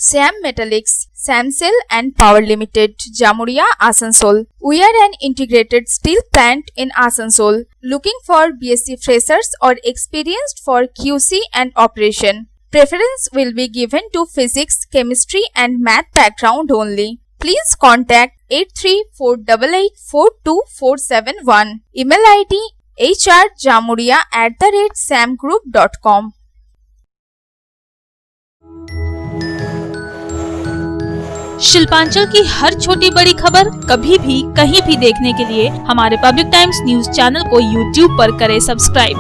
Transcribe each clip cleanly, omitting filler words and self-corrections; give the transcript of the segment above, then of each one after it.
Sam Metallics, Samcell and Power Limited, Jamuria, Asansol. We are an integrated steel plant in Asansol, looking for BSc freshers or experienced for QC and operation. Preference will be given to physics, chemistry and math background only. Please contact 8348842471. Email ID hrjamuria@samgroup.com. Shilpanchal की हर छोटी बड़ी खबर कभी भी कहीं भी देखने के लिए हमारे पब्लिक टाइम्स न्यूज चैनल को यूट्यूब पर करें सब्सक्राइब।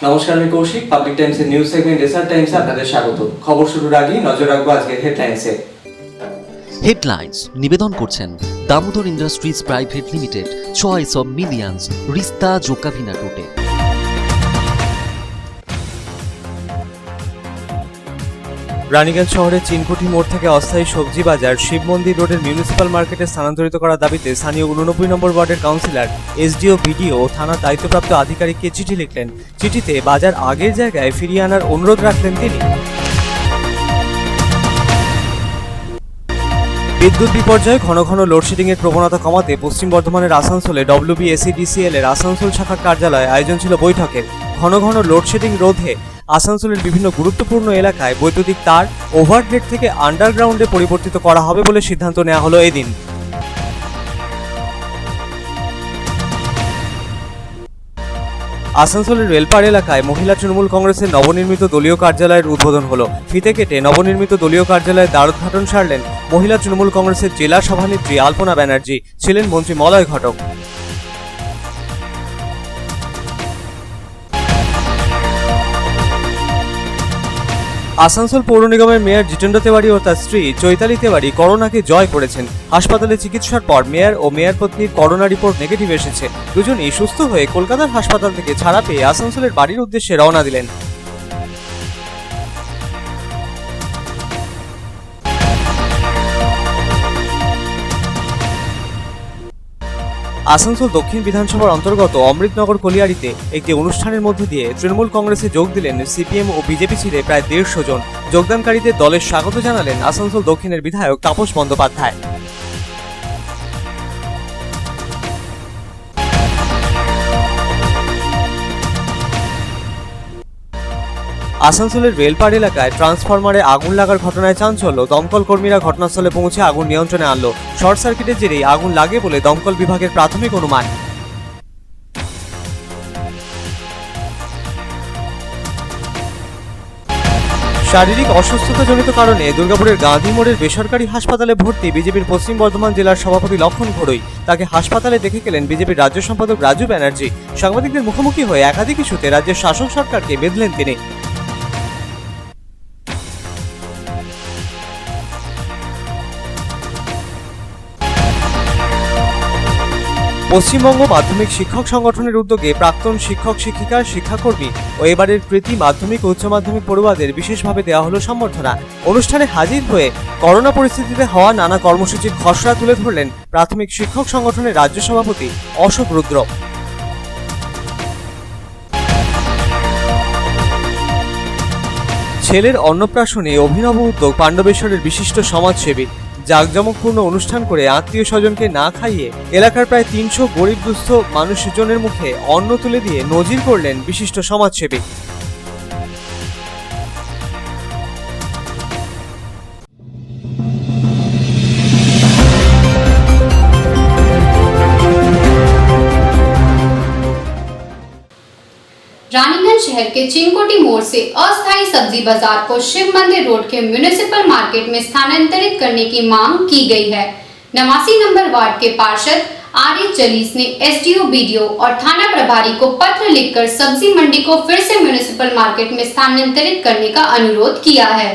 নমস্কার, আমি কৌশিক। পাবলিক টাইমসের নিউজ সেগমেন্ট রিসার্চ টাইমসে আপনাদের স্বাগত। খবর শুরুর আগে নজর রাখবো আজকের হেডলাইন্সে। হেডলাইন্স নিবেদন করছেন Damodar industries private limited, choice of millions, রিস্তা জোকাভিনা রুটে। রানীগঞ্জ শহরের চিনকুঠি মোড় থেকে অস্থায়ী সবজি বাজার শিব মন্দির রোডের মিউনিসিপ্যাল মার্কেটে স্থানান্তরিত করার দাবিতে স্থানীয় 89 নম্বর ওয়ার্ডের কাউন্সিলর, এসডিও, বিডিও ও থানার দায়িত্বপ্রাপ্ত আধিকারিককে চিঠি লিখলেন। চিঠিতে বাজার আগের জায়গায় ফিরিয়ে আনার অনুরোধ রাখলেন তিনি। বিদ্যুৎ বিপর্যয়ে ঘন ঘন লোডশেডিং এর প্রবণতা কমাতে পশ্চিম বর্ধমানের আসানসোলে WBSEDCL এর আসানসোল শাখার কার্যালয়ে আয়োজন ছিল বৈঠকের। ঘন ঘন লোডশেডিং রোধে আসানসোলের বিভিন্ন গুরুত্বপূর্ণ এলাকায় বৈদ্যুতিক তার ওভারহেড থেকে আন্ডারগ্রাউন্ডে পরিবর্তিত করা হবে বলে সিদ্ধান্ত নেওয়া হলো এদিন। আসানসোলের রেলপাড় এলাকায় মহিলা তৃণমূল কংগ্রেসের নবনির্মিত দলীয় কার্যালয়ের উদ্বোধন হলো। ফিতে কেটে নবনির্মিত দলীয় কার্যালয়ের দ্বারোদ্ঘাটন সারলেন মহিলা তৃণমূল কংগ্রেসের জেলা সভানেত্রী আলপনা ব্যানার্জি, ছিলেন মন্ত্রী মলয় ঘটক। আসানসোল পৌর নিগমের মেয়র জিতেন্দ্র তেওয়ারি ও তার স্ত্রী চৈতালি তেওয়ারি করোনাকে জয় করেছেন। হাসপাতালে চিকিৎসার পর মেয়র ও মেয়র পত্নীর করোনা রিপোর্ট নেগেটিভ এসেছে। দুজনেই সুস্থ হয়ে কলকাতার হাসপাতাল থেকে ছাড়া পেয়ে আসানসোলের বাড়ির উদ্দেশ্যে রওনা দিলেন। আসানসোল দক্ষিণ বিধানসভার অন্তর্গত অমৃতনগর কলিয়ারিতে একটি অনুষ্ঠানের মধ্য দিয়ে তৃণমূল কংগ্রেসে যোগ দিলেন সিপিএম ও বিজেপি ছেড়ে প্রায় 150 জন। যোগদানকারীদের দলের স্বাগত জানালেন আসানসোল দক্ষিণের বিধায়ক তাপস বন্দ্যোপাধ্যায়। আসানসোলের রেলপাড় এলাকায় ট্রান্সফরমারে আগুন লাগার ঘটনায় চাঞ্চল্য। দমকল কর্মীরা ঘটনাস্থলে পৌঁছে আগুন নিয়ন্ত্রণে আনলো। শর্ট সার্কিটের জেরেই আগুন লাগে বলে দমকল বিভাগের প্রাথমিক অনুমান। শারীরিক অসুস্থতাজনিত কারণে দুর্গাপুরের গান্ধী মোড়ের বেসরকারি হাসপাতালে ভর্তি বিজেপির পশ্চিম বর্ধমান জেলার সভাপতি লক্ষণ ঘোড়ই। তাকে হাসপাতালে দেখে গেলেন বিজেপির রাজ্য সম্পাদক রাজু ব্যানার্জি। সাংবাদিকদের মুখোমুখি হয়ে একাধিক ইস্যুতে রাজ্যের শাসক সরকারকে বেঁধলেন তিনি। পশ্চিমবঙ্গ মাধ্যমিক শিক্ষক সংগঠনের উদ্যোগে প্রাক্তন শিক্ষক, শিক্ষিকা, শিক্ষাকর্মী ও এবারের কৃতি মাধ্যমিক ও উচ্চ মাধ্যমিক পড়ুয়াদের বিশেষভাবে দেওয়া হলো সম্বর্ধনা। অনুষ্ঠানে হাজির হয়ে করোনা পরিস্থিতিতে হওয়া নানা কর্মসূচির খসড়া তুলে ধরলেন প্রাথমিক শিক্ষক সংগঠনের রাজ্য সভাপতি অশোক রুদ্র। ছেলের অন্নপ্রাশনে অভিনব উদ্যোগ পাণ্ডবেশ্বরের বিশিষ্ট সমাজসেবী। জাঁকজমকপূর্ণ অনুষ্ঠান করে আত্মীয় স্বজনকে না খাইয়ে এলাকার প্রায় 300 গরিব দুস্থ মানুষজনের মুখে অন্ন তুলে দিয়ে নজির করলেন বিশিষ্ট সমাজসেবী। রানীগঞ্জ रानीगंज शहर के चिनकोटी मोड़ से अस्थायी सब्जी बाजार को शिव मंदिर रोड के म्युनिसिपल मार्केट में स्थानांतरित करने की मांग की गई है। 89 नंबर वार्ड के पार्षद आरिफ जलीस ने एसडीओ, बीडीओ और थाना प्रभारी को पत्र लिखकर सब्जी मंडी को फिर से म्युनिसिपल मार्केट में स्थानांतरित करने का अनुरोध किया है।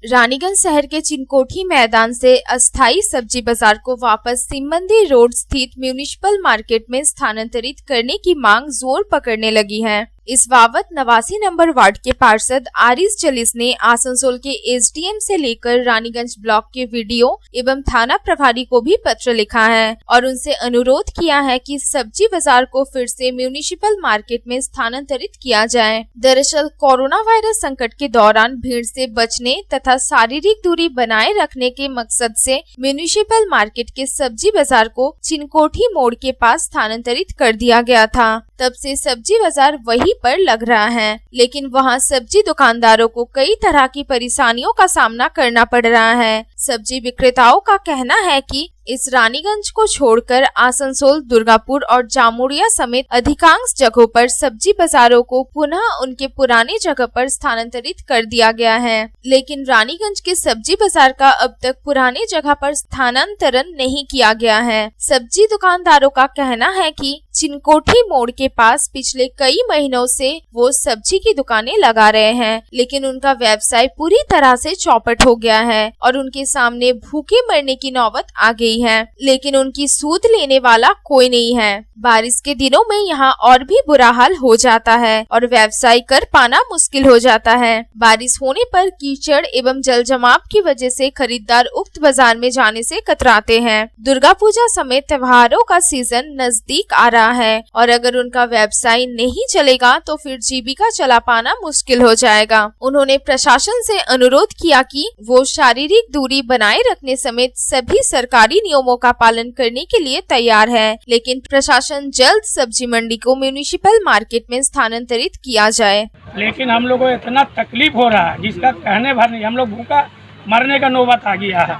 रानीगंज शहर के चिनकोठी मैदान से अस्थायी सब्जी बाजार को वापस शिव मंदिर रोड स्थित म्युनिसिपल मार्केट में स्थानांतरित करने की मांग जोर पकड़ने लगी है। इस बाबत 89 नंबर वार्ड के पार्षद आरिफ जलीस ने आसनसोल के एसडीएम से लेकर रानीगंज ब्लॉक के वीडियो एवं थाना प्रभारी को भी पत्र लिखा है और उनसे अनुरोध किया है कि सब्जी बाजार को फिर से म्युनिसिपल मार्केट में स्थानांतरित किया जाए। दरअसल कोरोना वायरस संकट के दौरान भीड़ से बचने तथा शारीरिक दूरी बनाए रखने के मकसद से म्युनिसिपल मार्केट के सब्जी बाजार को चिनकोठी मोड़ के पास स्थानांतरित कर दिया गया था। तब से सब्जी बाजार वहीं पर लग रहा है, लेकिन वहां सब्जी दुकानदारों को कई तरह की परेशानियों का सामना करना पड़ रहा है। सब्जी विक्रेताओं का कहना है कि इस रानीगंज को छोड़कर आसनसोल, दुर्गापुर और जामुड़िया समेत अधिकांश जगहों पर सब्जी बाजारों को पुनः उनके पुराने जगह पर स्थानांतरित कर दिया गया है, लेकिन रानीगंज के सब्जी बाजार का अब तक पुराने जगह पर स्थानांतरण नहीं किया गया है। सब्जी दुकानदारों का कहना है कि चिनकोठी मोड़ के पास पिछले कई महीनों से वो सब्जी की दुकानें लगा रहे हैं, लेकिन उनका व्यवसाय पूरी तरह से चौपट हो गया है और उनके सामने भूखे मरने की नौबत आ गई है, लेकिन उनकी सूद लेने वाला कोई नहीं है। बारिश के दिनों में यहाँ और भी बुरा हाल हो जाता है और व्यवसाय कर पाना मुश्किल हो जाता है। बारिश होने पर कीचड़ एवं जल जमाव की वजह से खरीदार उक्त बाजार में जाने से कतराते हैं। दुर्गा पूजा समेत त्योहारों का सीजन नजदीक आ रहा है और अगर उनका व्यवसाय नहीं चलेगा तो फिर जीविका चला पाना मुश्किल हो जाएगा। उन्होंने प्रशासन से अनुरोध किया कि वो शारीरिक दूरी बनाए रखने समेत सभी सरकारी नियमों का पालन करने के लिए तैयार है, लेकिन प्रशासन जल्द सब्जी मंडी को म्युनिसिपल मार्केट में स्थानांतरित किया जाए। लेकिन हम लोगों को इतना तकलीफ हो रहा है जिसका कहने भर नहीं, हम लोग भूखा मरने का नौबत आ गया है।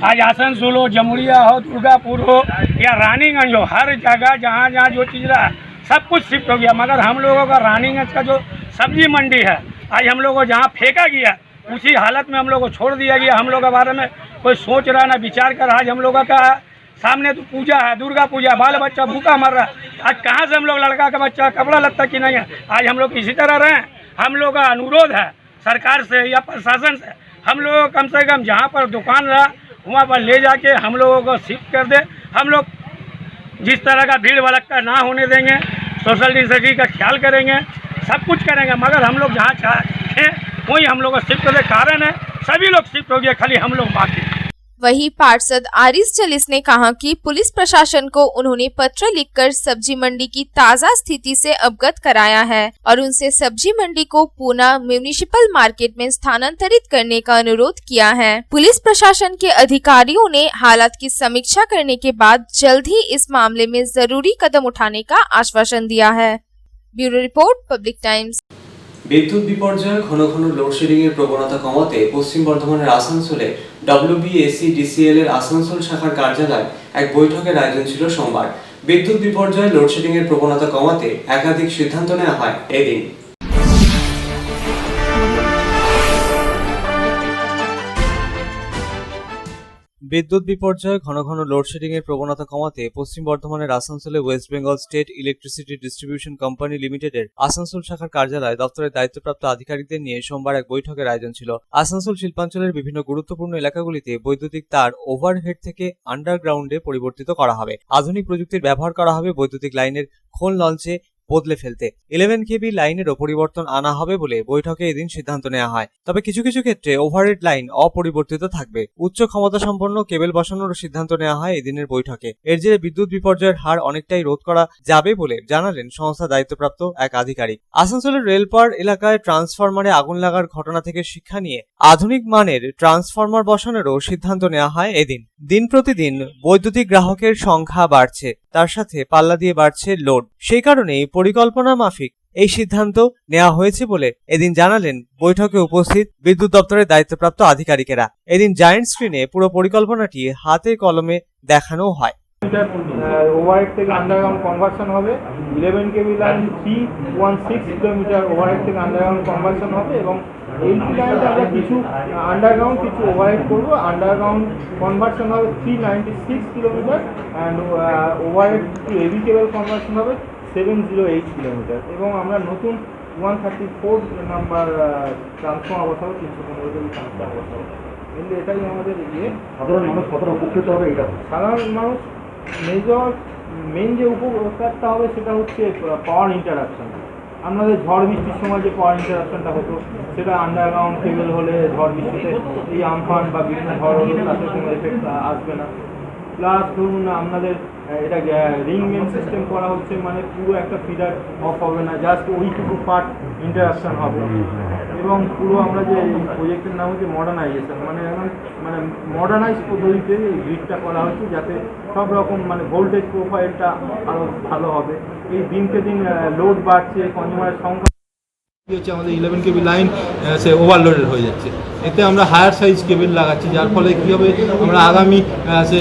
आज आसनसोल हो, जमुड़िया हो, दुर्गापुर हो या रानीगंज हो, हर जगह जहाँ जहाँ जो चीज़ रहा सब कुछ शिफ्ट हो गया, मगर हम लोगों का रानीगंज का जो सब्जी मंडी है आज हम लोगों को जहाँ फेंका गया उसी हालत में हम लोग को छोड़ दिया गया। हम लोग के बारे में कोई सोच रहा ना विचार कर रहा। आज हम लोगों का सामने तो पूजा है, दुर्गा पूजा, बाल बच्चा भूखा मर रहा है। आज कहाँ से हम लोग लड़का का बच्चा कपड़ा लत्ता की नहीं है। आज हम लोग इसी तरह रहें। हम लोग का अनुरोध है सरकार से या प्रशासन से, हम लोग कम से कम जहाँ पर दुकान रहा वहाँ पर ले जाके हम लोगों को शिफ्ट कर दे। हम लोग जिस तरह का भीड़ भड़क्का ना होने देंगे, सोशल डिस्टेंसिंग का ख्याल करेंगे, सब कुछ करेंगे, मगर हम लोग जहाँ चाहें वही हम लोग को शिफ्ट करने कारण है सभी लोग शिफ्ट हो गए, खाली हम लोग बाकी। वहीं पार्षद आरिफ जलीस ने कहा कि पुलिस प्रशासन को उन्होंने पत्र लिखकर सब्जी मंडी की ताज़ा स्थिति से अवगत कराया है और उनसे सब्जी मंडी को पुनः म्युनिसिपल मार्केट में स्थानांतरित करने का अनुरोध किया है। पुलिस प्रशासन के अधिकारियों ने हालात की समीक्षा करने के बाद जल्द ही इस मामले में जरूरी कदम उठाने का आश्वासन दिया है। Bureau report, public times. বিদ্যুৎ বিপর্যয়ে ঘন ঘন লোডশেডিং এর প্রবণতা কমাতে পশ্চিম বর্ধমানের আসানসোলে WBSEDCL এর আসানসোল শাখার কার্যালয়ে এক বৈঠকের আয়োজন ছিল সোমবার। বিদ্যুৎ বিপর্যয়ে লোডশেডিং এর প্রবণতা কমাতে একাধিক সিদ্ধান্ত নেওয়া হয় এদিন। বিদ্যুৎ বিপর্যয়ে ঘন ঘন লোডশেডিং এর প্রবণতা কমাতে পশ্চিম বর্ধমানের আসানসোলে West Bengal state electricity distribution company লিমিটেডের আসানসোল শাখার কার্যালয়ে দপ্তরের দায়িত্বপ্রাপ্ত আধিকারিকদের নিয়ে সোমবার এক বৈঠকের আয়োজন ছিল। আসানসোল শিল্পাঞ্চলের বিভিন্ন গুরুত্বপূর্ণ এলাকাগুলিতে বৈদ্যুতিক তার ওভারহেড থেকে আন্ডারগ্রাউন্ডে পরিবর্তিত করা হবে। আধুনিক প্রযুক্তির ব্যবহার করা হবে বৈদ্যুতিক লাইনের খোল লঞ্চে বদলে ফেলতে। 11 কেবি লাইনেরও পরিবর্তন আনা হবে বলে বৈঠকে এদিন সিদ্ধান্ত নেওয়া হয়। তবে কিছু কিছু ক্ষেত্রে ওভারহেড লাইন অপরিবর্তিত থাকবে। উচ্চ ক্ষমতা সম্পন্ন কেবল বসানোর সিদ্ধান্ত নেওয়া হয় এদিনের বৈঠকে। এর জেরে বিদ্যুৎ বিপর্যয়ের হার অনেকটাই রোধ করা যাবে বলে জানালেন সংস্থা দায়িত্বপ্রাপ্ত এক আধিকারিক। আসানসোলের রেলপাড় এলাকায় ট্রান্সফরমারে আগুন লাগার ঘটনা থেকে শিক্ষা নিয়ে আধুনিক মানের ট্রান্সফরমার বসানোরও সিদ্ধান্ত নেওয়া হয় এদিন। দিন প্রতিদিন বৈদ্যুতিক গ্রাহকের সংখ্যা বাড়ছে, তার সাথে পাল্লা দিয়ে বাড়ছে লোড। সেই কারণেই পরিকল্পনা মাফিক এই সিদ্ধান্ত নেওয়া হয়েছে বলে এদিন জানালেন বৈঠকে উপস্থিত বিদ্যুৎ দপ্তরের দায়িত্বপ্রাপ্ত আধিকারিকেরা। এদিন জায়ান্ট স্ক্রিনে পুরো পরিকল্পনাটি হাতে কলমে দেখানো হয়। ওভারহেড থেকে আন্ডারগ্রাউন্ড কনভার্সন হবে। 11 কেবি লাইন 316 কিলোমিটার ওভারহেড থেকে আন্ডারগ্রাউন্ড কনভার্সন হবে এবং এলপি লাইনটা আমরা কিছু আন্ডারগ্রাউন্ড কিছু ওভারহেড করবো। আন্ডারগ্রাউন্ড কনভার্সন হবে 396 kilometre and overhead to heavy cable conversion হবে 708 কিলোমিটার এবং আমরা নতুন 134 নাম্বার ট্রান্সফর্মার বসাবো, 315 কেবি ট্রান্সফর্মার বসাবো। কিন্তু এটাই আমাদের সাধারণ মানুষ কতটা উপকৃত হবে এটা সাধারণ মানুষ মেন যে উপকারটা হবে সেটা হচ্ছে পাওয়ার ইন্টারাকশন। আপনাদের ঝড় বৃষ্টির সময় যে পাওয়ার ইন্টারাকশনটা হতো সেটা আন্ডারগ্রাউন্ড কেবল হলে ঝড় বৃষ্টিতে এই আমফান বা বিভিন্ন ঝড় হলে তাতে কোনো এফেক্ট আসবে না। প্লাস ধরুন আপনাদের এটা রিং মেন সিস্টেম করা হচ্ছে, মানে পুরো একটা ফিডার অফ হবে না, জাস্ট ওইটুকু পার্ট ইন্টারাকশন হবে এবং পুরো আমরা যে প্রজেক্টের নাম হচ্ছে মডার্নাইজেশন, মানে এখন মানে মডার্নাইজ পদ্ধতিতে এই গ্রিডটা করা হচ্ছে যাতে সব রকম মানে ভোল্টেজ প্রোফাইলটা আরও ভালো হবে। এই দিনকে দিন লোড বাড়ছে, কনজিউমারের সংখ্যা হচ্ছে, আমাদের 11 কেবি লাইন সে ওভারলোডেড হয়ে যাচ্ছে। এতে আমরা হায়ার সাইজ কেবল লাগাচ্ছি, যার ফলে কী হবে আমরা আগামী সে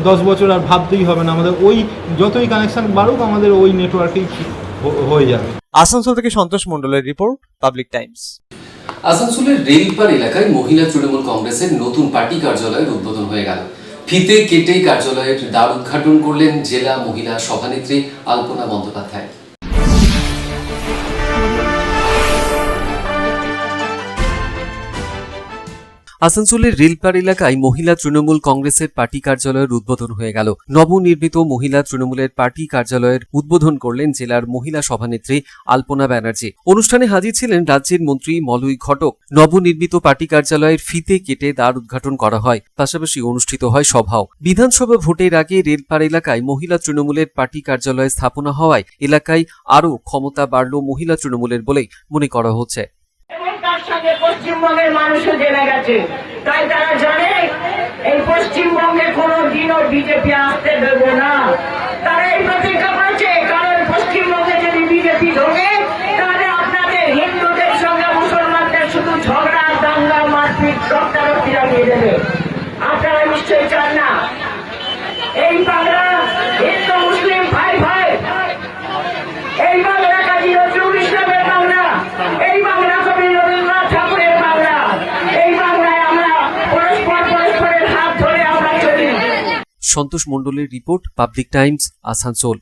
10 বছর আর ভাবতেই হবে না, আমাদের ওই যতই কানেকশন বাড়ুক আমাদের ওই নেটওয়ার্কেই হয়ে যাবে। আসানসোল থেকে সন্তোষ মণ্ডলের রিপোর্ট, পাবলিক টাইমস। আসানসোলের রেলপার এলাকায় মহিলা তৃণমূল কংগ্রেসের নতুন পার্টি কার্যালয়ের উদ্বোধন হয়ে গেল। ফিতে কেটে কার্যালয়ের দ্বার উদ্ঘাটন করলেন জেলা মহিলা সভানেত্রী আলপনা বন্দ্যোপাধ্যায়। আসানসোলের রেলপার এলাকায় মহিলা তৃণমূল কংগ্রেসের পার্টি কার্যালয়ের উদ্বোধন হয়ে গেল। নবনির্মিত মহিলা তৃণমূলের পার্টি কার্যালয়ের উদ্বোধন করলেন জেলার মহিলা সভানেত্রী আলপনা ব্যানার্জি। অনুষ্ঠানে হাজির ছিলেন রাজ্যের মন্ত্রী মলয় ঘটক। নবনির্মিত পার্টি কার্যালয়ের ফিতে কেটে দ্বার উদ্ঘাটন করা হয়, পাশাপাশি অনুষ্ঠিত হয় সভাও। বিধানসভা ভোটের আগে রেলপার এলাকায় মহিলা তৃণমূলের পার্টি কার্যালয় স্থাপনা হওয়ায় এলাকায় আরও ক্ষমতা বাড়ল মহিলা তৃণমূলের বলেই মনে করা হচ্ছে। পশ্চিমবঙ্গের মানুষও জেনে গেছে, তাই তারা জানে এই পশ্চিমবঙ্গে কোনোদিনও বিজেপি আসতে দেবে না। তারা এই প্রতিজ্ঞা করেছে, কারণ পশ্চিমবঙ্গে যদি বিজেপি ঢোকে তাহলে আপনাদের হিন্দুদের সঙ্গে মুসলমানদের শুধু ঝগড়া, দাঙ্গা, মারপিট, রক্তারক্তি লাগিয়ে দেবে। আপনারা নিশ্চয়ই চান না এই বাংলা হিন্দু মুসলিম ভাই ভাই, এই বাংলা কাজী নজরুল ইসলামের বাংলা, এই বাংলা কবি রবীন্দ্রনাথ ঠাকুরের বাংলা, এই বাংলায় আমরা পরস্পর পরস্পরের হাত ধরে আমরা চলি। সন্তোষ মণ্ডলের report, Public Times, Asansol.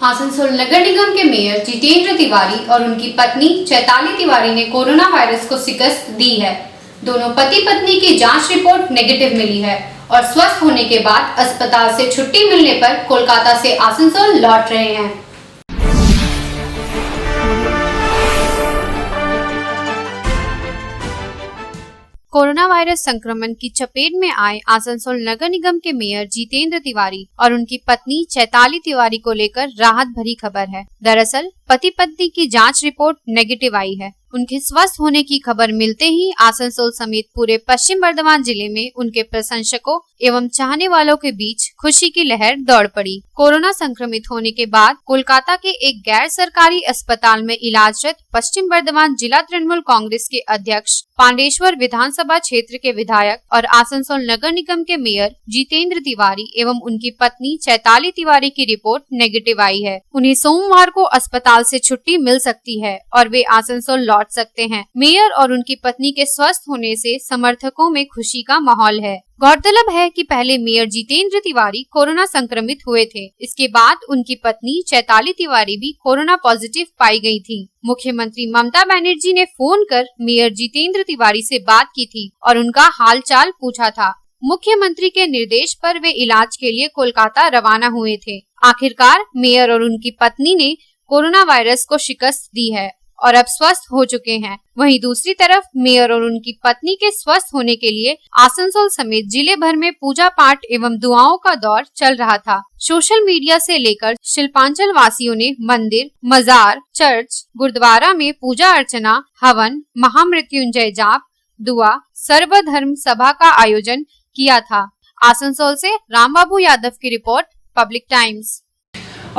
Asansol नगर निगम के मेयर जितेंद्र तिवारी और उनकी पत्नी चैताली तिवारी ने कोरोना वायरस को शिकस्त दी है। दोनों पति पत्नी की जांच रिपोर्ट नेगेटिव मिली है और स्वस्थ होने के बाद अस्पताल से छुट्टी मिलने पर कोलकाता से आसनसोल लौट रहे हैं। कोरोना वायरस संक्रमण की चपेट में आए आसनसोल नगर निगम के मेयर जितेंद्र तिवारी और उनकी पत्नी चैताली तिवारी को लेकर राहत भरी खबर है। दरअसल पति पत्नी की जांच रिपोर्ट नेगेटिव आई है। उनके स्वस्थ होने की खबर मिलते ही आसनसोल समेत पूरे पश्चिम बर्धमान जिले में उनके प्रशंसकों एवं चाहने वालों के बीच खुशी की लहर दौड़ पड़ी। कोरोना संक्रमित होने के बाद कोलकाता के एक गैर सरकारी अस्पताल में इलाजरत पश्चिम बर्धमान जिला तृणमूल कांग्रेस के अध्यक्ष, पांडेश्वर विधानसभा क्षेत्र के विधायक और आसनसोल नगर निगम के मेयर जितेंद्र तिवारी एवं उनकी पत्नी चैताली तिवारी की रिपोर्ट नेगेटिव आई है। उन्हें सोमवार को अस्पताल से छुट्टी मिल सकती है और वे आसनसोल लौट सकते हैं। मेयर और उनकी पत्नी के स्वस्थ होने से समर्थकों में खुशी का माहौल है। गौरतलब है कि पहले मेयर जितेंद्र तिवारी कोरोना संक्रमित हुए थे। इसके बाद उनकी पत्नी चैताली तिवारी भी कोरोना पॉजिटिव पाई गई थी। मुख्यमंत्री ममता बनर्जी ने फोन कर मेयर जितेंद्र तिवारी से बात की थी और उनका हाल चाल पूछा था। मुख्यमंत्री के निर्देश पर वे इलाज के लिए कोलकाता रवाना हुए थे। आखिरकार मेयर और उनकी पत्नी ने कोरोना वायरस को शिकस्त दी है और अब स्वस्थ हो चुके हैं। वहीं दूसरी तरफ मेयर और उनकी पत्नी के स्वस्थ होने के लिए आसनसोल समेत जिले भर में पूजा पाठ एवं दुआओं का दौर चल रहा था। सोशल मीडिया से लेकर शिल्पांचल वासियों ने मंदिर, मजार, चर्च, गुरुद्वारा में पूजा अर्चना, हवन, महामृत्युंजय जाप, दुआ, सर्वधर्म सभा का आयोजन किया था। आसनसोल से रामबाबू यादव की रिपोर्ट, पब्लिक टाइम्स।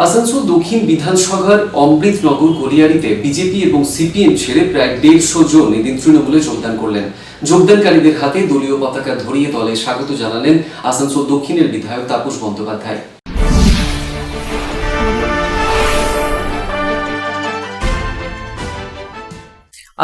আসানসোল দক্ষিণ বিধানসভার অমৃতনগর গলিয়ারিতে বিজেপি এবং সিপিএম ছেড়ে প্রায় 150 জন এদিন তৃণমূলে যোগদান করলেন। যোগদানকারীদের হাতে দলীয় পতাকা ধরিয়ে দলে স্বাগত জানালেন আসানসোল দক্ষিণের বিধায়ক তাপস বন্দ্যোপাধ্যায়।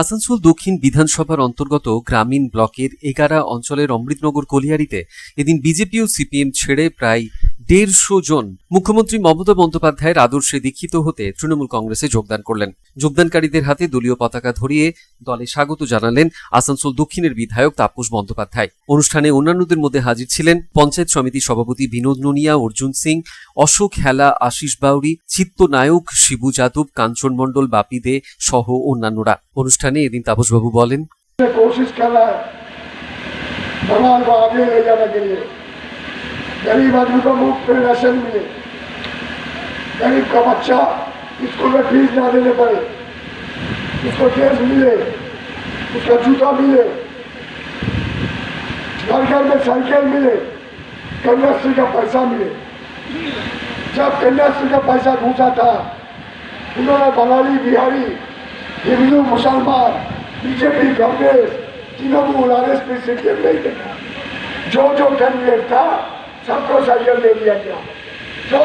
আসানসোল দক্ষিণ বিধানসভার অন্তর্গত গ্রামীণ ব্লকের এগারা অঞ্চলের অমৃতনগর কলিয়ারিতে এদিন বিজেপি ও সিপিএম ছেড়ে প্রায় 150 জন মুখ্যমন্ত্রী মমতা বন্দ্যোপাধ্যায়ের আদর্শে দীক্ষিত হতে তৃণমূল কংগ্রেসে যোগদান করলেন। যোগদানকারীদের হাতে দলীয় পতাকা ধরিয়ে দলে স্বাগত জানালেন আসানসোল দক্ষিণের বিধায়ক তাপস বন্দ্যোপাধ্যায়। অনুষ্ঠানে অন্যান্যদের মধ্যে হাজির ছিলেন পঞ্চায়েত সমিতির সভাপতি বিনোদ নুনিয়া, অর্জুন সিং, অশোক হেলা, আশিস বাউরি, চিত্তনায়ক, শিবু যাদব, কাঞ্চন মণ্ডল, বাপি দে সহ অন্যান্যরা। অনুষ্ঠানে এদিন তাপসবাবু বলেন, कोशिश कर रहा है समाज को आगे ले जाने के लिए, गरीब आदमी को मुफ्त में राशन मिले, गरीब का बच्चा स्कूल में फीस ना देने पड़े, उसको ड्रेस मिले, उसका जूता मिले, घर घर में साइकिल मिले, कन्याश्री का पैसा मिले। जब कन्याश्री का पैसा घुसा था उन्होंने बंगाली, बिहारी, हिंदू, मुसलमान, BJP, Congress, Trinamool, RSP, CPM नहीं देखा। जो कैंडिडेट था सबको साइकिल दे दिया गया,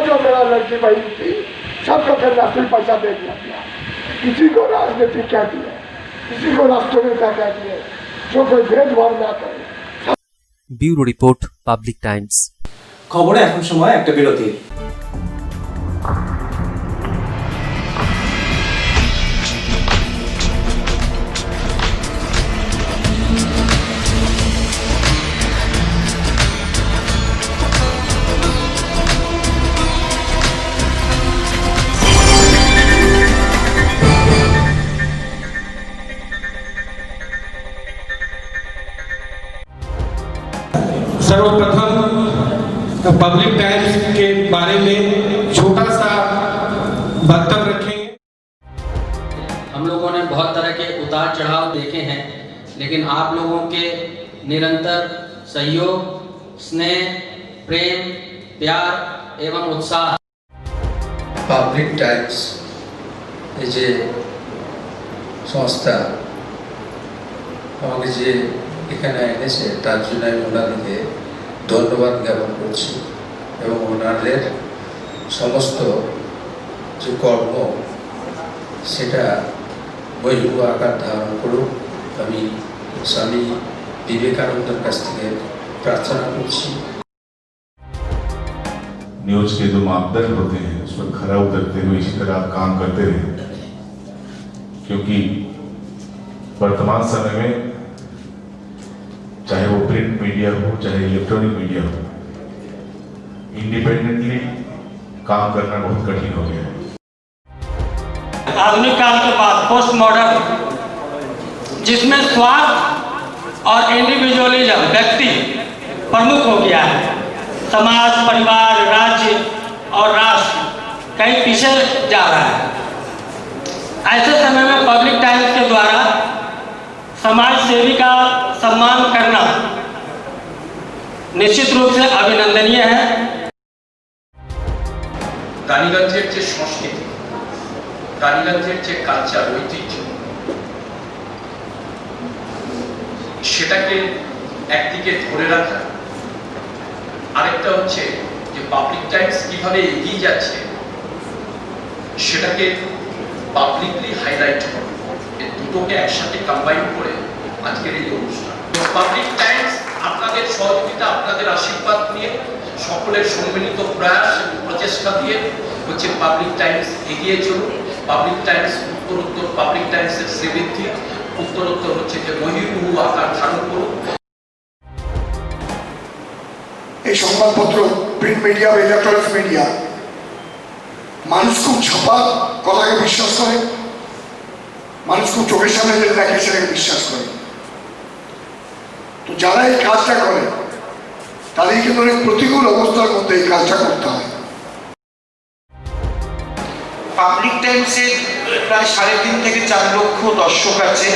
जो मेरा लड़की बहन थी सबको कन्याश्री पैसा दे दिया गया। किसी को राजनीति क्या दिया, किसी को राष्ट्रनेता क्या दिए, जो कोई भेदभाव ना करे। Bureau report, Public Times. খবরে এখন সময় একটা বিরতির। सर्वप्रथम पब्लिक टाइम्स के बारे में छोटा सा वक्तव्य रखेंगे। हम लोगों ने बहुत तरह के उतार चढ़ाव देखे हैं, लेकिन आप लोगों के निरंतर सहयोग, स्नेह, प्रेम, प्यार एवं उत्साह। পাবলিক টাইমস এই যে সংস্থা আমাকে যে এখানে এনেছে তার জন্য আমি ওনাদেরকে ধন্যবাদ জ্ঞাপন করছি এবং ওনাদের সমস্ত যে কর্ম সেটা বৈভব আকার ধারণ করুক আমি স্বামী বিবেকানন্দের কাছ থেকে প্রার্থনা করছি। न्यूज के जो मापदंड होते हैं उस पर खरा उतरते हुए इसी तरह आप काम करते रहे, क्योंकि वर्तमान समय में चाहे वो प्रिंट मीडिया हो चाहे इलेक्ट्रॉनिक मीडिया हो, इंडिपेंडेंटली काम करना बहुत कठिन हो गया है। आधुनिक काल के बाद पोस्ट मॉडर्न, जिसमें स्वार्थ और इंडिविजुअलिज्म व्यक्ति प्रमुख हो गया है, समाज, परिवार, राज्य और राष्ट्र कहीं पीछे जा रहा है। ऐसे समय में पब्लिक टाइम्स के द्वारा समाज सेवी का सम्मान करना निश्चित रूप से अभिनंदनीय है। রানীগঞ্জের যে সংস্কৃতি, রানীগঞ্জের যে কালচার, ঐতিহ্য, সেটাকে একদিকে ধরে রাখা, আরেকটা হচ্ছে যে পাবলিক টাইমস কিভাবে এগিয়ে যাচ্ছে সেটাকে পাবলিকলি হাইলাইট করা, এই দুটোকে একসাথে কম্বাইন করে আজকের এই অনুষ্ঠান। পাবলিক টাইমস আপনাদের সহযোগিতা, আপনাদের আশীর্বাদ নিয়ে, সকলের সম্মিলিত প্রয়াস প্রচেষ্টা দিয়ে হচ্ছে পাবলিক টাইমস এগিয়ে চলুন। পাবলিক টাইমস উত্তরোত্তর, পাবলিক টাইমসের শ্রীবৃদ্ধি উত্তরোত্তর হচ্ছে যে বহির্মুখ আকার ধারণ করুন। এই সংবাদপত্র, প্রিন্ট মিডিয়া বা ইলেকট্রনিক মিডিয়া, মানুষ খুব ছাপা কথাকে বিশ্বাস করে, মানুষ খুব চোখের সামনে যেটা দেখে সেটাকে বিশ্বাস করে। তো যারা এই কাজটা করে তাদের কিন্তু অনেক প্রতিকূল অবস্থার মধ্যে এই কাজটা করতে হয়। পাবলিক টাইমসের প্রায় 3.5 থেকে 4 লক্ষ দর্শক আছে,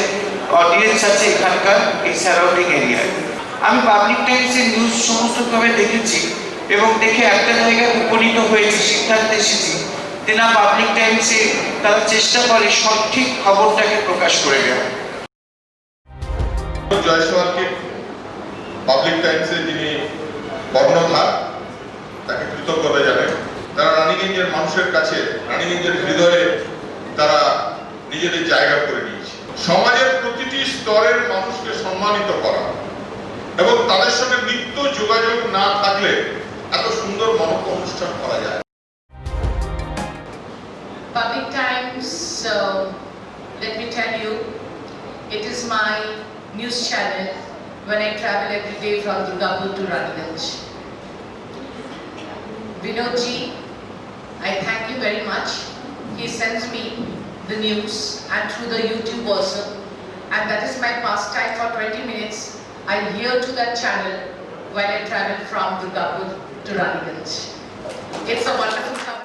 অডিয়েন্স আছে এখানকার এই সারাউন্ডিং এরিয়ায়। আমি পাবলিক টাইমসের নিউজ সমস্তভাবে দেখেছি এবং দেখে একটা জায়গায় উপনীত হয়েছি, সিদ্ধান্তে এসেছি তেনা পাবলিক টাইমসে তারা চেষ্টা করে সঠিক খবরটাকে প্রকাশ করে দেওয়া। জয়সওয়ালকে পাবলিক টাইমসে যিনি কর্ণধার, তাকে কৃতজ্ঞতা জানাই। তারা রানীগঞ্জের মানুষের কাছে, রানীগঞ্জের হৃদয়ে তারা নিজেদের জায়গা করে নিয়েছে। সমাজের প্রতিটি স্তরের মানুষকে সম্মানিত করা এবং তাদের সঙ্গে নিত্য যোগাযোগ না থাকলে এত সুন্দর মহৎ অনুষ্ঠান করা যায়। Public Times, let me tell you, it is my news channel when I travel every day from Durgapur to Raniganj. Vinod ji, I thank you very much. He sends me the news and through the YouTube also, and that is my pastime for 20 minutes. I hear to that channel while I travel from Durgapur to Raniganj. It's a wonderful company.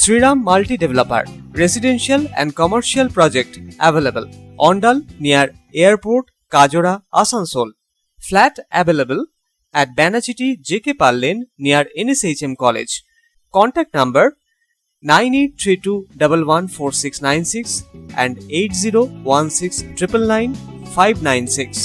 Sriram Multi Developer, residential and commercial project available. Ondal near Airport, Kajora, Asansol. Flat available at Banachiti JK Pal Lane near NSHM College. Contact number 9832114696 and 8016999596.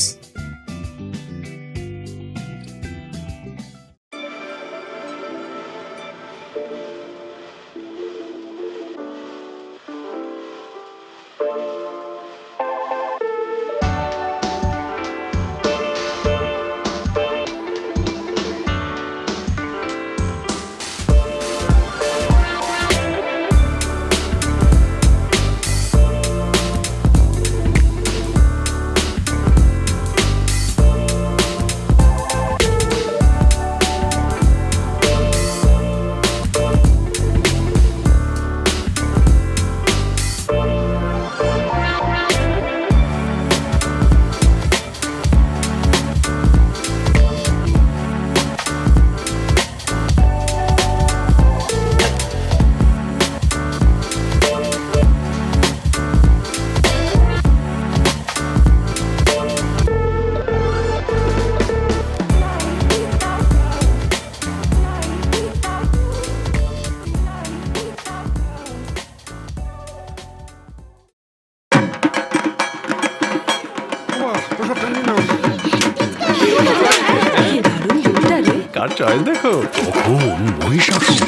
Car choice দেখো, কখন মহিষাসুর।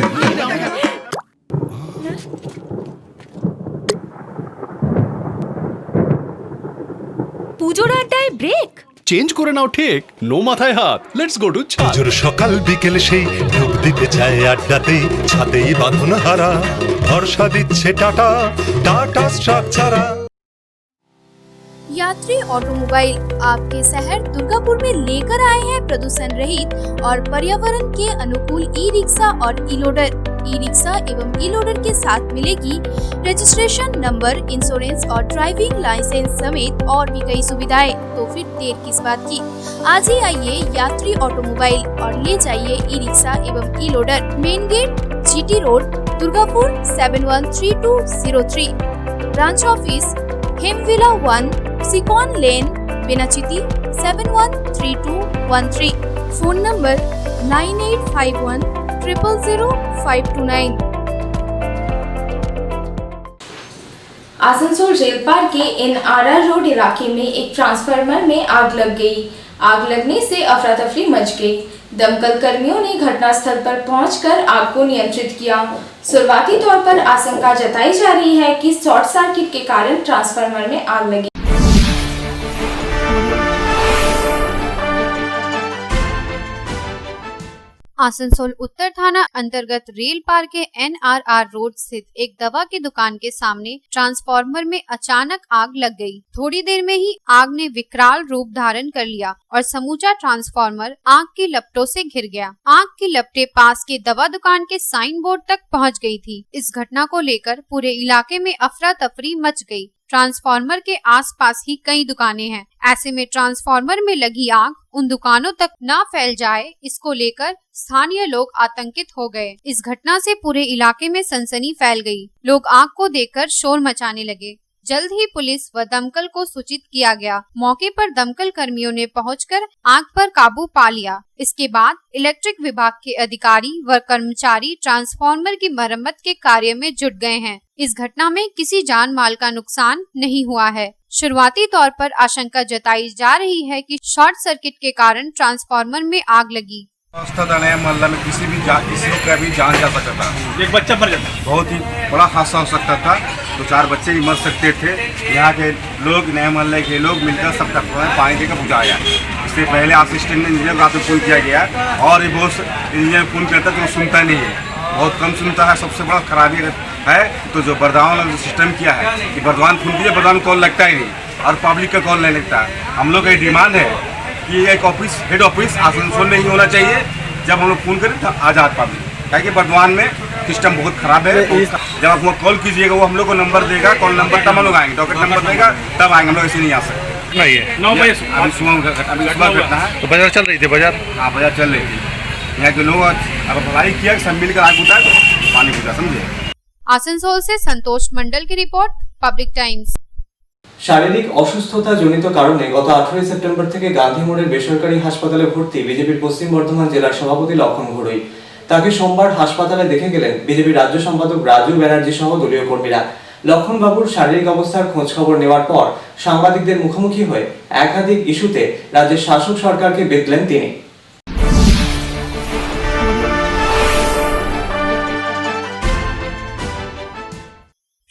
পুজোর আড্ডায় break change করে নাও ঠিক, no মাথায় হাত। Let's go to ছাদ। পুজোর সকাল বিকেল সেই ডুব দিতে চায় আড্ডাতেই, ছাদেই বাঁধন হারা ভরসা দিচ্ছে টাটা, টাটা স্ট্রাকচারা। यात्री ऑटोमोबाइल आपके शहर दुर्गापुर में लेकर आए हैं प्रदूषण रहित और पर्यावरण के अनुकूल ई रिक्शा और ई लोडर। ई रिक्शा एवं ई लोडर के साथ मिलेगी रजिस्ट्रेशन नंबर, इंश्योरेंस और ड्राइविंग लाइसेंस समेत और भी कई सुविधाएं। तो फिर देर किस बात की, आज ही आइए यात्री ऑटोमोबाइल और ले जाइए ई रिक्शा एवं E loader. Main gate GT road Durgapur 713203। Branch office हिमविला 1 सिकॉन lane Benachiti 713213। Phone number 9851000529। Asansol rail park के NRR रोड इलाके में एक ट्रांसफार्मर में आग लग गई। आग लगने से अफरा तफरी मच गई। दमकल कर्मियों ने घटनास्थल पर पहुंचकर आग को नियंत्रित किया। शुरुआती तौर पर आशंका जताई जा रही है कि शॉर्ट सर्किट के कारण ट्रांसफार्मर में आग लगी। आसनसोल उत्तर थाना अंतर्गत रेल पार्क के NRR रोड स्थित एक दवा की दुकान के सामने ट्रांसफार्मर में अचानक आग लग गई। थोड़ी देर में ही आग ने विकराल रूप धारण कर लिया और समूचा ट्रांसफार्मर आग की लपटों से घिर गया। आग की लपटें पास के दवा दुकान के साइन बोर्ड तक पहुंच गई थी। इस घटना को लेकर पूरे इलाके में अफरा तफरी मच गई। ट्रांसफार्मर के आसपास ही कई दुकानें हैं। ऐसे में ट्रांसफार्मर में लगी आग उन दुकानों तक न फैल जाए, इसको लेकर स्थानीय लोग आतंकित हो गए। इस घटना से पूरे इलाके में सनसनी फैल गई। लोग आग को देखकर शोर मचाने लगे। जल्द ही पुलिस व दमकल को सूचित किया गया। मौके पर दमकल कर्मियों ने पहुंचकर आग पर काबू पा लिया। इसके बाद इलेक्ट्रिक विभाग के अधिकारी व कर्मचारी ट्रांसफार्मर की मरम्मत के कार्य में जुट गए हैं। इस घटना में किसी जान माल का नुकसान नहीं हुआ है। शुरुआती तौर पर आशंका जताई जा रही है कि शॉर्ट सर्किट के कारण ट्रांसफार्मर में आग लगी। मोहल्ला में किसी का भी जान जा सकता था। एक बच्चा मर जाता, बहुत ही बड़ा हादसा हो सकता था। 2-4 बच्चे भी मर सकते थे। यहाँ के लोग, नए मोहल्ले के लोग मिलकर सब तक पानी देकर बुझाया। इससे पहले असिस्टेंट इंजीनियर रात में फोन किया गया और ये बहुत इंजीनियर फोन करता तो सुनता नहीं है, बहुत कम सुनता है। सबसे बड़ा खराबी है तो जो बर्दावान वाला सिस्टम किया है कि बर्दवान फोन कीजिए, बर्दवान कॉल लगता ही नहीं और पब्लिक का कॉल नहीं लगता। हम लोग का डिमांड है कि एक ऑफिस, हेड ऑफिस आसनसोल में ही होना चाहिए। जब हम लोग फोन करें तो आजाद पब्लिक, क्या कि वर्धमान में सिस्टम बहुत खराब है। जब आप कॉल कीजिएगा वो हम लोग को नंबर देगा, कॉल नंबर तब हम लोग आएंगे, डॉक्टर नंबर देगा तब आएंगे। हम लोग ऐसे नहीं आ सकते। नहीं है 9 बजे अभी सुबह घटना है। तो बाजार चल रही थी? बाजार, हाँ बाजार चल रही थी। यहाँ के लोग अब पढ़ाई किया, सब मिलकर आग बुझाए तो पानी बुझा, समझे। आसनसोल से संतोष मंडल की रिपोर्ट, पब्लिक टाइम्स। শারীরিক অসুস্থতা জনিত কারণে গত 18 সেপ্টেম্বর থেকে গান্ধী মোড়ের বেসরকারি হাসপাতালে ভর্তি বিজেপির পশ্চিম বর্ধমান জেলার সভাপতি লক্ষণ ঘড়ুই। তাকে সোমবার হাসপাতালে দেখে গেলেন বিজেপির রাজ্য সম্পাদক রাজু ব্যানার্জি সহ দলীয় কর্মীরা। লক্ষণ বাবুর শারীরিক অবস্থার খোঁজ খবর নেওয়ার পর সাংবাদিকদের মুখোমুখি হয়ে একাধিক ইস্যুতে রাজ্যের শাসক সরকারকে বেঁধলেন তিনি।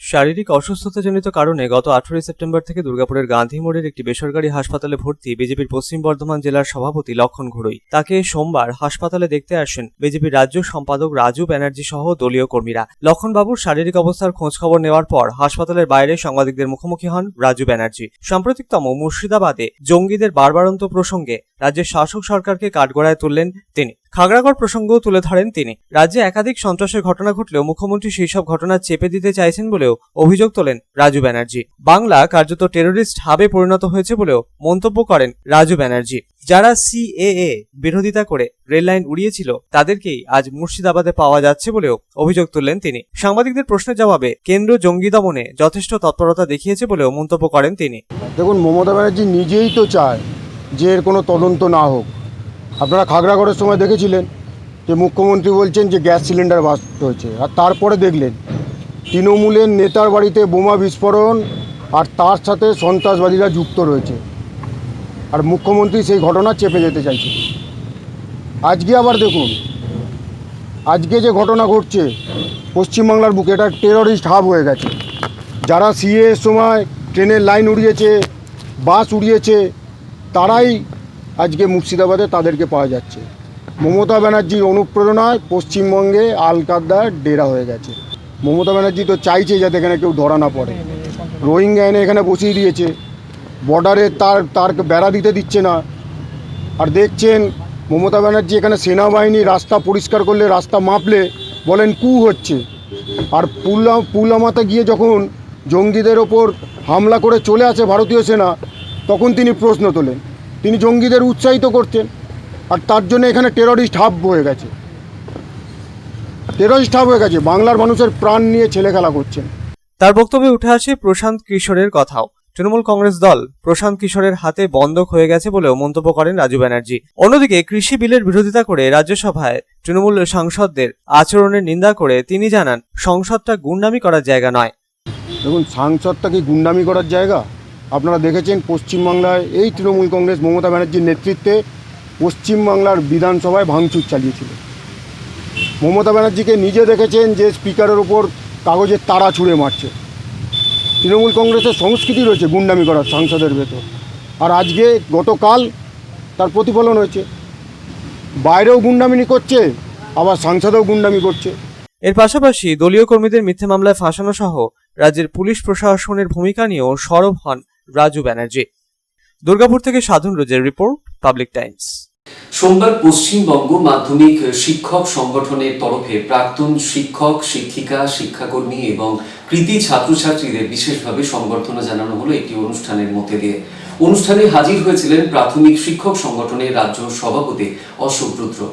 শারীরিক অসুস্থতাজনিত কারণে গত 18 সেপ্টেম্বর থেকে দুর্গাপুরের গান্ধী মোড়ের একটি বেসরকারি হাসপাতালে ভর্তি বিজেপির পশ্চিম বর্ধমান জেলার সভাপতি লক্ষণ ঘড়ুই। তাকে সোমবার হাসপাতালে দেখতে আসেন বিজেপির রাজ্য সম্পাদক রাজু ব্যানার্জি সহ দলীয় কর্মীরা। লক্ষণবাবুর শারীরিক অবস্থার খোঁজ খবর নেওয়ার পর হাসপাতালের বাইরে সাংবাদিকদের মুখোমুখি হন রাজু ব্যানার্জি। সাম্প্রতিকতম মুর্শিদাবাদে জঙ্গিদের বাড়বাড়ন্ত প্রসঙ্গে রাজ্যের শাসক সরকারকে কাঠগড়ায় তুললেন তিনি। খাগড়াগড় প্রসঙ্গও তুলে ধরেন তিনি। রাজ্যে একাধিক সন্ত্রাসের ঘটনা ঘটলেও মুখ্যমন্ত্রী সেই সব ঘটনা চেপে দিতে চাইছেন বলেও অভিযোগ তোলেন রাজু ব্যানার্জি। বাংলা কার্যত টেরোরিস্ট হাবে পরিণত হয়েছে বলেও মন্তব্য করেন রাজু ব্যানার্জি। যারা সিএএ বিরোধিতা করে রেল লাইন উড়িয়েছিল তাদেরকেই আজ মুর্শিদাবাদে পাওয়া যাচ্ছে বলেও অভিযোগ তুললেন তিনি। সাংবাদিকদের প্রশ্নের জবাবে কেন্দ্র জঙ্গি দমনে যথেষ্ট তৎপরতা দেখিয়েছে বলেও মন্তব্য করেন তিনি। দেখুন, মমতা ব্যানার্জি নিজেই তো চায় যে এর কোনো তদন্ত না হোক। আপনারা খাগড়াগড়ের সময় দেখেছিলেন যে মুখ্যমন্ত্রী বলছেন যে গ্যাস সিলিন্ডার বাস্ট হয়েছে, আর তারপরে দেখলেন তৃণমূলের নেতার বাড়িতে বোমা বিস্ফোরণ আর তার সাথে সন্ত্রাসবাদীরা যুক্ত রয়েছে, আর মুখ্যমন্ত্রী সেই ঘটনা চেপে যেতে চাইছে। আজকে আবার দেখুন, আজকে যে ঘটনা ঘটছে পশ্চিমবাংলার বুকে, এটা টেররিস্ট হাব হয়ে গেছে। যারা সিএর সময় ট্রেনের লাইন উড়িয়েছে, বাস উড়িয়েছে, তারাই আজকে মুর্শিদাবাদে তাদেরকে পাওয়া যাচ্ছে। মমতা ব্যানার্জির অনুপ্রেরণায় পশ্চিমবঙ্গে আল-কায়দার ডেরা হয়ে গেছে। মমতা ব্যানার্জি তো চাইছে যাতে এখানে কেউ ধরা না পড়ে। রোহিঙ্গা এনে এখানে বসিয়ে দিয়েছে, বর্ডারে তার বেড়া দিতে দিচ্ছে না। আর দেখছেন মমতা ব্যানার্জি এখানে সেনাবাহিনী রাস্তা পরিষ্কার করলে, রাস্তা মাপলে বলেন কু হচ্ছে। আর পুলওয়ামাতে গিয়ে যখন জঙ্গিদের ওপর হামলা করে চলে আসে ভারতীয় সেনা, তখন তিনি প্রশ্ন তোলেন। তিনি জঙ্গিদের উৎসাহিত করছেন, আর তার জন্য এখানে টেররিস্ট হাব হয়ে গেছে। টেররিস্ট হাব হয়ে গেছে, বাংলার মানুষের প্রাণ নিয়ে ছেলে খেলা করছেন। তার বক্তব্যে উঠে আসে প্রশান্ত কিশোরের কথাও। তৃণমূল কংগ্রেস দল প্রশান্ত কিশোরের হাতে বন্ধক হয়ে গেছে বলেও মন্তব্য করেন রাজু ব্যানার্জি। অন্যদিকে কৃষি বিলের বিরোধিতা করে রাজ্যসভায় তৃণমূল সাংসদদের আচরণের নিন্দা করে তিনি জানান, সংসদটা গুন্ডামি করার জায়গা নয়। দেখুন, সাংসদটা কি গুন্ডামি করার জায়গা? আপনারা দেখেছেন পশ্চিমবাংলায় এই তৃণমূল কংগ্রেস মমতা ব্যানার্জির নেতৃত্বে পশ্চিমবাংলার বিধানসভায় ভাঙচুর চালিয়েছিল। মমতা ব্যানার্জিকে নিজে দেখেছেন যে স্পিকারের ওপর কাগজের তারা ছুঁড়ে মারছে। তৃণমূল কংগ্রেসের সংস্কৃতি রয়েছে গুন্ডামি করার সাংসদের ভেতর, আর আজকে গতকাল তার প্রতিফলন হয়েছে। বাইরেও গুন্ডামি করছে, আবার সাংসদেও গুন্ডামি করছে। এর পাশাপাশি দলীয় কর্মীদের মিথ্যে মামলায় ফাঁসানো সহ রাজ্যের পুলিশ প্রশাসনের ভূমিকা নিয়েও সরব হন রাজু ব্যানার্জি। দুর্গাপুর থেকে সাধন রোজের রিপোর্ট, পাবলিক টাইমস। সোমবার পশ্চিমবঙ্গ মাধ্যমিক শিক্ষক সংগঠনের তরফে প্রাক্তন শিক্ষক, শিক্ষিকা, শিক্ষাকর্মী এবং কৃতি ছাত্রছাত্রীদের বিশেষভাবে সংবর্ধনা জানানো হলো একটি অনুষ্ঠানের মধ্যে দিয়ে। অনুষ্ঠানে হাজির হয়েছিলেন প্রাথমিক শিক্ষক সংগঠনের রাজ্য সভাপতি অশোক রুদ্র।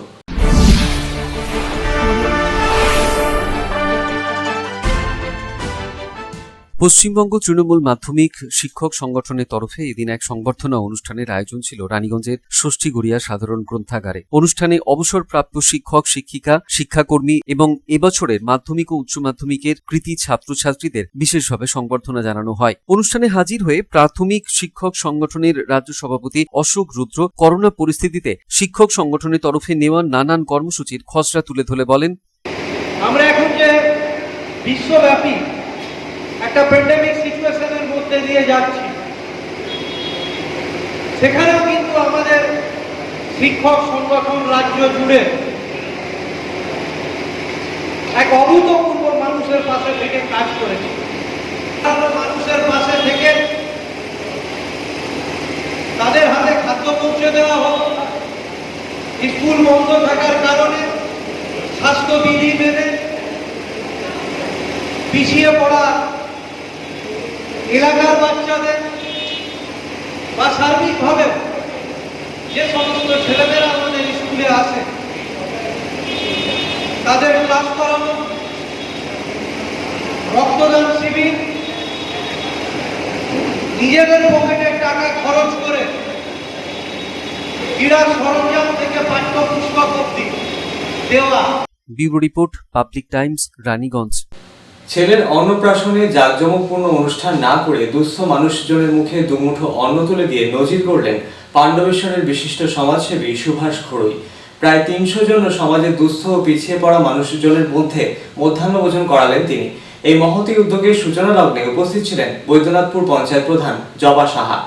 পশ্চিমবঙ্গ তৃণমূল মাধ্যমিক শিক্ষক সংগঠনের তরফে এদিন এক সংবর্ধনা অনুষ্ঠানের আয়োজন ছিল রানীগঞ্জের ষষ্ঠীগড়িয়া সাধারণ গ্রন্থাগারে। অনুষ্ঠানে অবসরপ্রাপ্ত শিক্ষক, শিক্ষিকা, শিক্ষাকর্মী এবং এবছরের মাধ্যমিক ও উচ্চ মাধ্যমিকের কৃতি ছাত্রছাত্রীদের বিশেষভাবে সংবর্ধনা জানানো হয়। অনুষ্ঠানে হাজির হয়ে প্রাথমিক শিক্ষক সংগঠনের রাজ্য সভাপতি অশোক রুদ্র করোনা পরিস্থিতিতে শিক্ষক সংগঠনের তরফে নেওয়া নানান কর্মসূচির খসড়া তুলে ধরে বলেন, আমরা এখন যে বিশ্বব্যাপী একটা প্যান্ডেমিক সিচুয়েশনের মধ্যে দিয়ে যাচ্ছি, সেখানেও কিন্তু আমাদের শিক্ষক সংগঠন রাজ্য জুড়ে এক অভূতপূর্ব মানুষের পাশে থেকে কাজ করেছে। মানুষের পাশে থেকে তাদের হাতে খাদ্য পৌঁছে দেওয়া হোক, স্কুল বন্ধ থাকার কারণে স্বাস্থ্যবিধি মেনে পিছিয়ে পড়া এলাকার বাচ্চাদের বা সার্বিকভাবে যে সমস্ত ছেলেমেয়েরা আমাদের স্কুলে আসে তাদের ক্লাস করানো, রক্তদান শিবির, নিজেদের পকেটের টাকা খরচ করে ক্রীড়া সরঞ্জাম থেকে পাঠ্যপুস্তক অবধি দেওয়া। Bureau report, Public Times, Raniganj. ছেলের অন্নপ্রাশনে জাঁকজমকপূর্ণ অনুষ্ঠান না করে দুস্থ মানুষজনের মুখে দুমুঠো অন্ন তুলে দিয়ে নজির গড়লেন পাণ্ডবেশ্বরের বিশিষ্ট সমাজসেবী সুভাষ ঘোড়ই। প্রায় ৩০০ জন সমাজের দুস্থ ও পিছিয়ে পড়া মানুষজনের মধ্যে মধ্যাহ্নভোজন করালেন তিনি। এই মহতী উদ্যোগের সূচনা লগ্নে উপস্থিত ছিলেন বৈদ্যনাথপুর পঞ্চায়েত প্রধান জবা সাহা।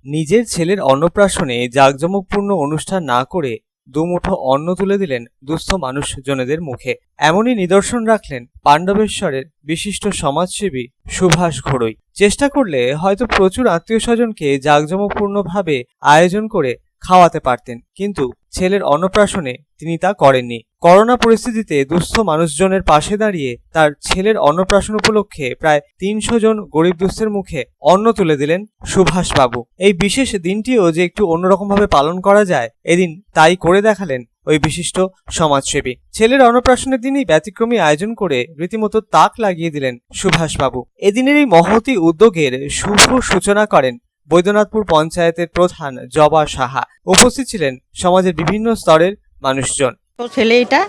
নিজের ছেলের অন্নপ্রাশনে জাঁকজমকপূর্ণ অনুষ্ঠান না করে দুমুঠো অন্ন তুলে দিলেন দুস্থ মানুষজনেদের মুখে। এমনই নিদর্শন রাখলেন পাণ্ডবেশ্বরের বিশিষ্ট সমাজসেবী সুভাষ ঘোড়ই। চেষ্টা করলে হয়তো প্রচুর আত্মীয় স্বজনকে জাঁকজমকপূর্ণভাবে আয়োজন করে খাওয়াতে পারতেন, কিন্তু ছেলের অন্নপ্রাশনে তিনি তা করেননি। করোনা পরিস্থিতিতে দুস্থ মানুষজনের পাশে দাঁড়িয়ে তার ছেলের অন্নপ্রাশন উপলক্ষে প্রায় ৩০০ জন গরিব দুস্থের মুখে অন্ন তুলে দিলেন সুভাষবাবু। এই বিশেষ দিনটিও যে একটু অন্যরকমভাবে পালন করা যায়, এদিন তাই করে দেখালেন ওই বিশিষ্ট সমাজসেবী। ছেলের অন্নপ্রাশনের দিনই ব্যতিক্রমী আয়োজন করে রীতিমতো তাক লাগিয়ে দিলেন সুভাষবাবু। এদিনের এই মহতী উদ্যোগের শুভ সূচনা করেন বৈদ্যনাথপুর পঞ্চায়েতের প্রধান জবা সাহা। উপস্থিত ছিলেন সমাজের বিভিন্ন স্তরের মানুষজন। ছেলে এটা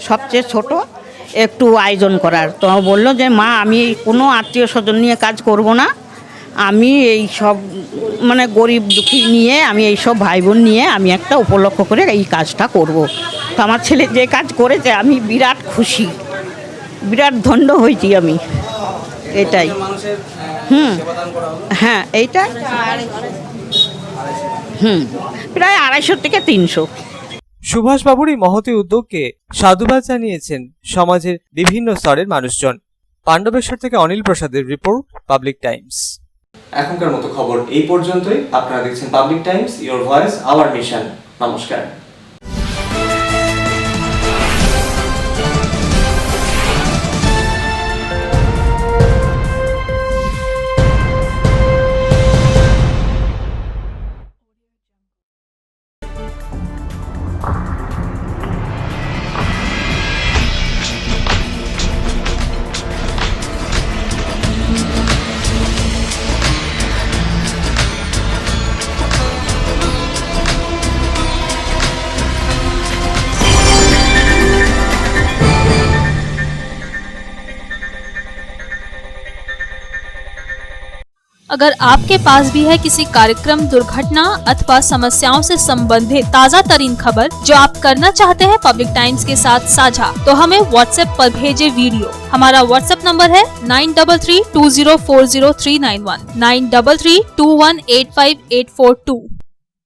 সবচেয়ে ছোট, একটু আয়োজন করার তো বললো যে মা আমি কোনো আত্মীয় স্বজন নিয়ে কাজ করব না, আমি এই সব মানে গরিব দুঃখী নিয়ে আমি এই সব ভাই বোন নিয়ে আমি একটা উপলক্ষ করে এই কাজটা করব। তো আমার ছেলে যে কাজ করেছে আমি বিরাট খুশি, বিরাট ধন্য হয়েছি আমি। এটাই হ্যাঁ, এইটা প্রায় 250 থেকে 300। সুভাষবাবুর এই মহতী উদ্যোগকে সাধুবাদ জানিয়েছেন সমাজের বিভিন্ন স্তরের মানুষজন। পাণ্ডবেশ্বর থেকে অনিল প্রসাদের রিপোর্ট, পাবলিক টাইমস। এখনকার মতো খবর এই পর্যন্তই। আপনারা দেখছেন public Times, your voice hour mission. নমস্কার। अगर आपके पास भी है किसी कार्यक्रम, दुर्घटना अथवा समस्याओं से संबंधित ताज़ा तरीन खबर जो आप करना चाहते हैं पब्लिक टाइम्स के साथ साझा, तो हमें व्हाट्सएप पर भेजे वीडियो। हमारा व्हाट्सएप नंबर है 9332040391 9332185842।